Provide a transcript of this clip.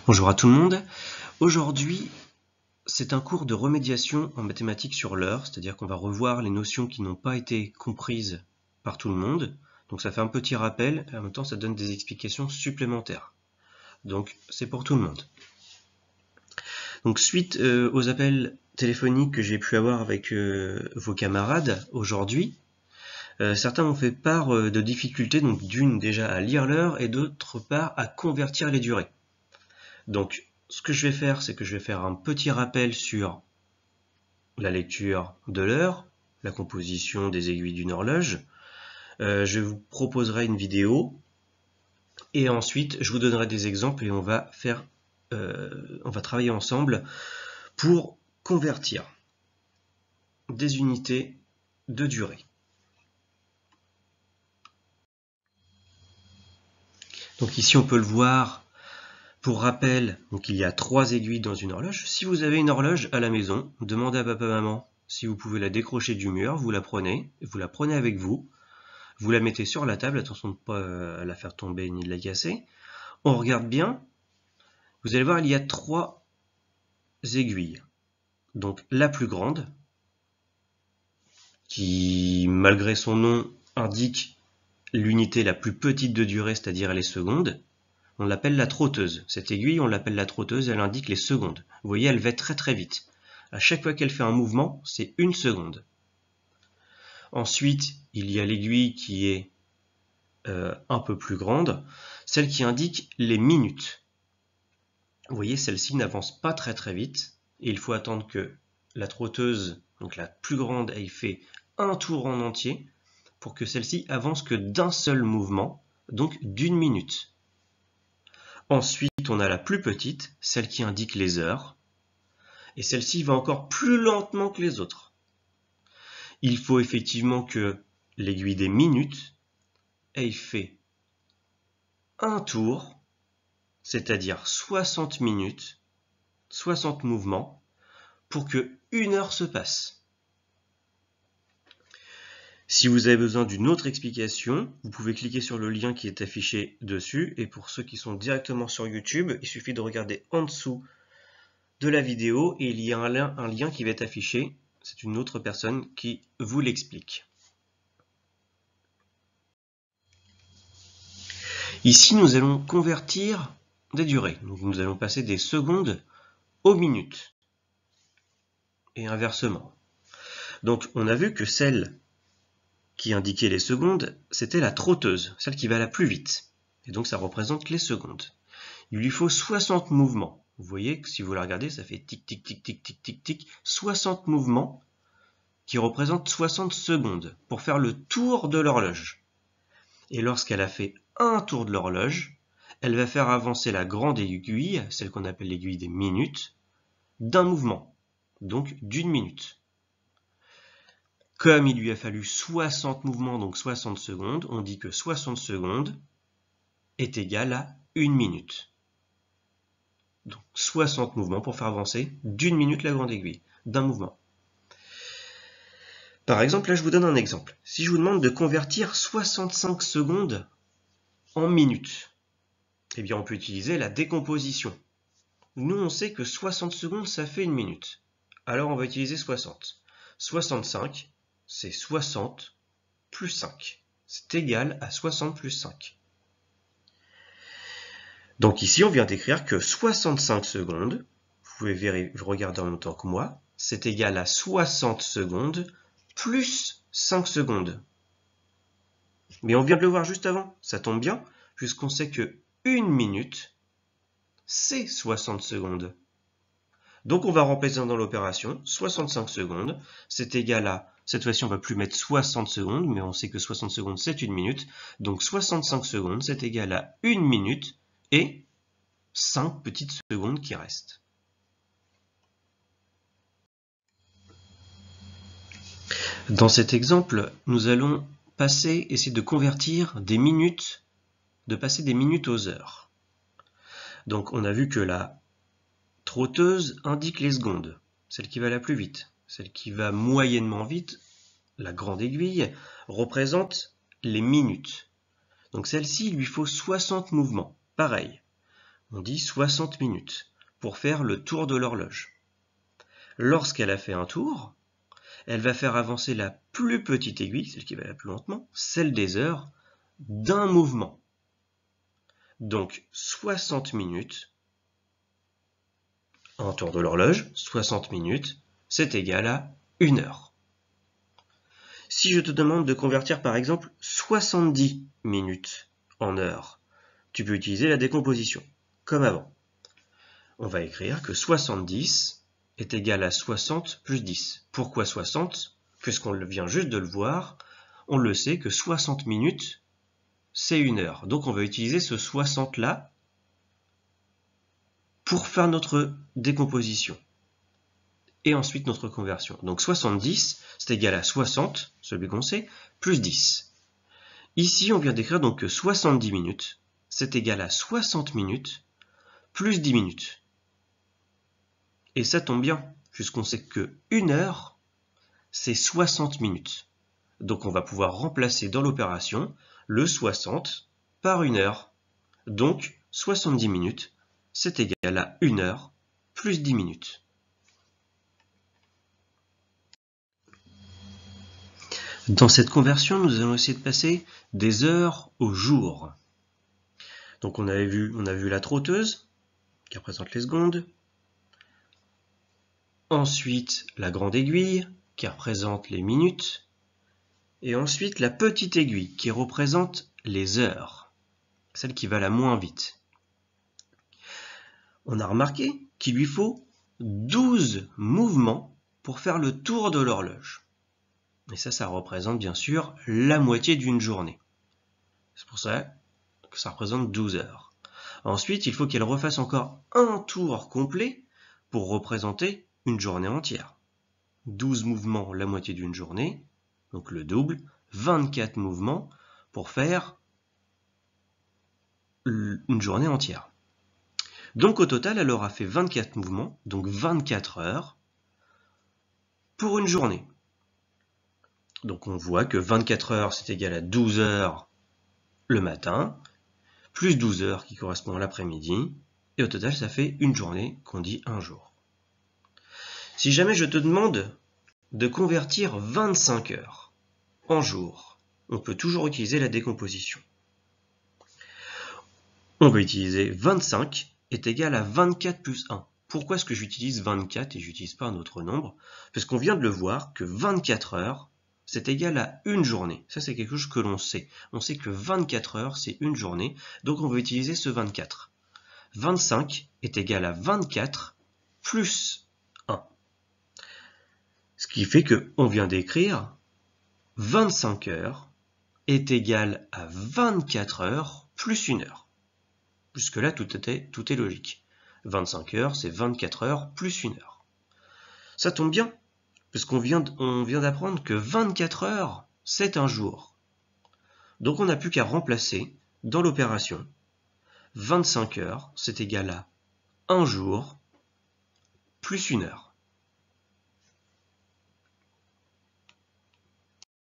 Bonjour à tout le monde. Aujourd'hui, c'est un cours de remédiation en mathématiques sur l'heure, c'est-à-dire qu'on va revoir les notions qui n'ont pas été comprises par tout le monde. Donc ça fait un petit rappel et en même temps ça donne des explications supplémentaires. Donc c'est pour tout le monde. Donc suite aux appels téléphoniques que j'ai pu avoir avec vos camarades aujourd'hui, certains m'ont fait part de difficultés, donc d'une déjà à lire l'heure et d'autre part à convertir les durées. Donc ce que je vais faire, c'est que je vais faire un petit rappel sur la lecture de l'heure, la composition des aiguilles d'une horloge. Je vous proposerai une vidéo et ensuite je vous donnerai des exemples et on va travailler ensemble pour convertir des unités de durée. Donc ici on peut le voir. Pour rappel, donc il y a 3 aiguilles dans une horloge. Si vous avez une horloge à la maison, demandez à papa-maman si vous pouvez la décrocher du mur, vous la prenez avec vous, vous la mettez sur la table, attention de ne pas la faire tomber ni de la casser. On regarde bien, vous allez voir il y a 3 aiguilles. Donc la plus grande, qui malgré son nom indique l'unité la plus petite de durée, c'est-à-dire les secondes. On l'appelle la trotteuse. Cette aiguille, on l'appelle la trotteuse, elle indique les secondes. Vous voyez, elle va très très vite. À chaque fois qu'elle fait un mouvement, c'est 1 seconde. Ensuite, il y a l'aiguille qui est un peu plus grande, celle qui indique les minutes. Vous voyez, celle-ci n'avance pas très très vite. Et il faut attendre que la trotteuse, donc la plus grande, elle fait un tour en entier pour que celle-ci avance que d'un seul mouvement, donc d'1 minute. Ensuite, on a la plus petite, celle qui indique les heures. Et celle-ci va encore plus lentement que les autres. Il faut effectivement que l'aiguille des minutes ait fait un tour, c'est-à-dire 60 minutes, 60 mouvements, pour que 1 heure se passe. Si vous avez besoin d'une autre explication, vous pouvez cliquer sur le lien qui est affiché dessus. Et pour ceux qui sont directement sur YouTube, il suffit de regarder en dessous de la vidéo et il y a un lien qui va être affiché. C'est une autre personne qui vous l'explique. Ici, nous allons convertir des durées. Donc, nous allons passer des secondes aux minutes. Et inversement. Donc, on a vu que celle qui indiquait les secondes, c'était la trotteuse, celle qui va la plus vite. Et donc, ça représente les secondes. Il lui faut 60 mouvements. Vous voyez que si vous la regardez, ça fait tic, tic, tic, tic, tic, tic, tic, 60 mouvements qui représentent 60 secondes pour faire le tour de l'horloge. Et lorsqu'elle a fait un tour de l'horloge, elle va faire avancer la grande aiguille, celle qu'on appelle l'aiguille des minutes, d'un mouvement, donc d'1 minute. Comme il lui a fallu 60 mouvements, donc 60 secondes, on dit que 60 secondes est égal à 1 minute. Donc 60 mouvements pour faire avancer d'1 minute la grande aiguille, d'un mouvement. Par exemple, là je vous donne un exemple. Si je vous demande de convertir 65 secondes en minutes, eh bien on peut utiliser la décomposition. Nous on sait que 60 secondes ça fait 1 minute. Alors on va utiliser 60. 65, c'est 60 plus 5. C'est égal à 60 plus 5. Donc ici, on vient d'écrire que 65 secondes, vous pouvez regarder en même temps que moi, c'est égal à 60 secondes plus 5 secondes. Mais on vient de le voir juste avant, ça tombe bien, puisqu'on sait que 1 minute, c'est 60 secondes. Donc on va remplacer dans l'opération, 65 secondes, c'est égal à, cette fois-ci on ne va plus mettre 60 secondes, mais on sait que 60 secondes c'est 1 minute, donc 65 secondes c'est égal à 1 minute et 5 petites secondes qui restent. Dans cet exemple, nous allons essayer de convertir des minutes, de passer des minutes aux heures. Donc on a vu que la trotteuse indique les secondes, celle qui va la plus vite. Celle qui va moyennement vite, la grande aiguille, représente les minutes. Donc celle-ci, il lui faut 60 mouvements. Pareil, on dit 60 minutes, pour faire le tour de l'horloge. Lorsqu'elle a fait un tour, elle va faire avancer la plus petite aiguille, celle qui va la plus lentement, celle des heures, d'un mouvement. Donc 60 minutes, un tour de l'horloge, 60 minutes, c'est égal à 1 heure. Si je te demande de convertir par exemple 70 minutes en heures, tu peux utiliser la décomposition, comme avant. On va écrire que 70 est égal à 60 plus 10. Pourquoi 60 ? Puisqu'on vient juste de le voir, on le sait que 60 minutes, c'est 1 heure. Donc on va utiliser ce 60 là pour faire notre décomposition. Et ensuite notre conversion. Donc 70, c'est égal à 60, celui qu'on sait, plus 10. Ici, on vient d'écrire donc que 70 minutes, c'est égal à 60 minutes, plus 10 minutes. Et ça tombe bien, puisqu'on sait que 1 heure, c'est 60 minutes. Donc on va pouvoir remplacer dans l'opération le 60 par 1 heure. Donc 70 minutes, c'est égal à 1 heure, plus 10 minutes. Dans cette conversion, nous allons essayer de passer des heures aux jours. Donc on a vu la trotteuse, qui représente les secondes. Ensuite, la grande aiguille, qui représente les minutes. Et ensuite, la petite aiguille, qui représente les heures, celle qui va la moins vite. On a remarqué qu'il lui faut 12 mouvements pour faire le tour de l'horloge. Et ça représente bien sûr la moitié d'une journée. C'est pour ça que ça représente 12 heures. Ensuite, il faut qu'elle refasse encore un tour complet pour représenter une journée entière. 12 mouvements, la moitié d'une journée, donc le double, 24 mouvements pour faire une journée entière. Donc au total, elle aura fait 24 mouvements, donc 24 heures, pour une journée. Donc on voit que 24 heures, c'est égal à 12 heures le matin, plus 12 heures qui correspond à l'après-midi, et au total, ça fait une journée qu'on dit un jour. Si jamais je te demande de convertir 25 heures en jours, on peut toujours utiliser la décomposition. On va utiliser 25 est égal à 24 plus 1. Pourquoi est-ce que j'utilise 24 et j'utilise pas un autre nombre ? Parce qu'on vient de le voir que 24 heures, c'est égal à une journée. Ça, c'est quelque chose que l'on sait. On sait que 24 heures, c'est une journée, donc on va utiliser ce 24. 25 est égal à 24 plus 1. Ce qui fait qu'on vient d'écrire 25 heures est égal à 24 heures plus 1 heure. Jusque-là, tout est logique. 25 heures, c'est 24 heures plus 1 heure. Ça tombe bien, parce qu'on vient d'apprendre que 24 heures, c'est un jour. Donc on n'a plus qu'à remplacer dans l'opération 25 heures, c'est égal à 1 jour plus 1 heure.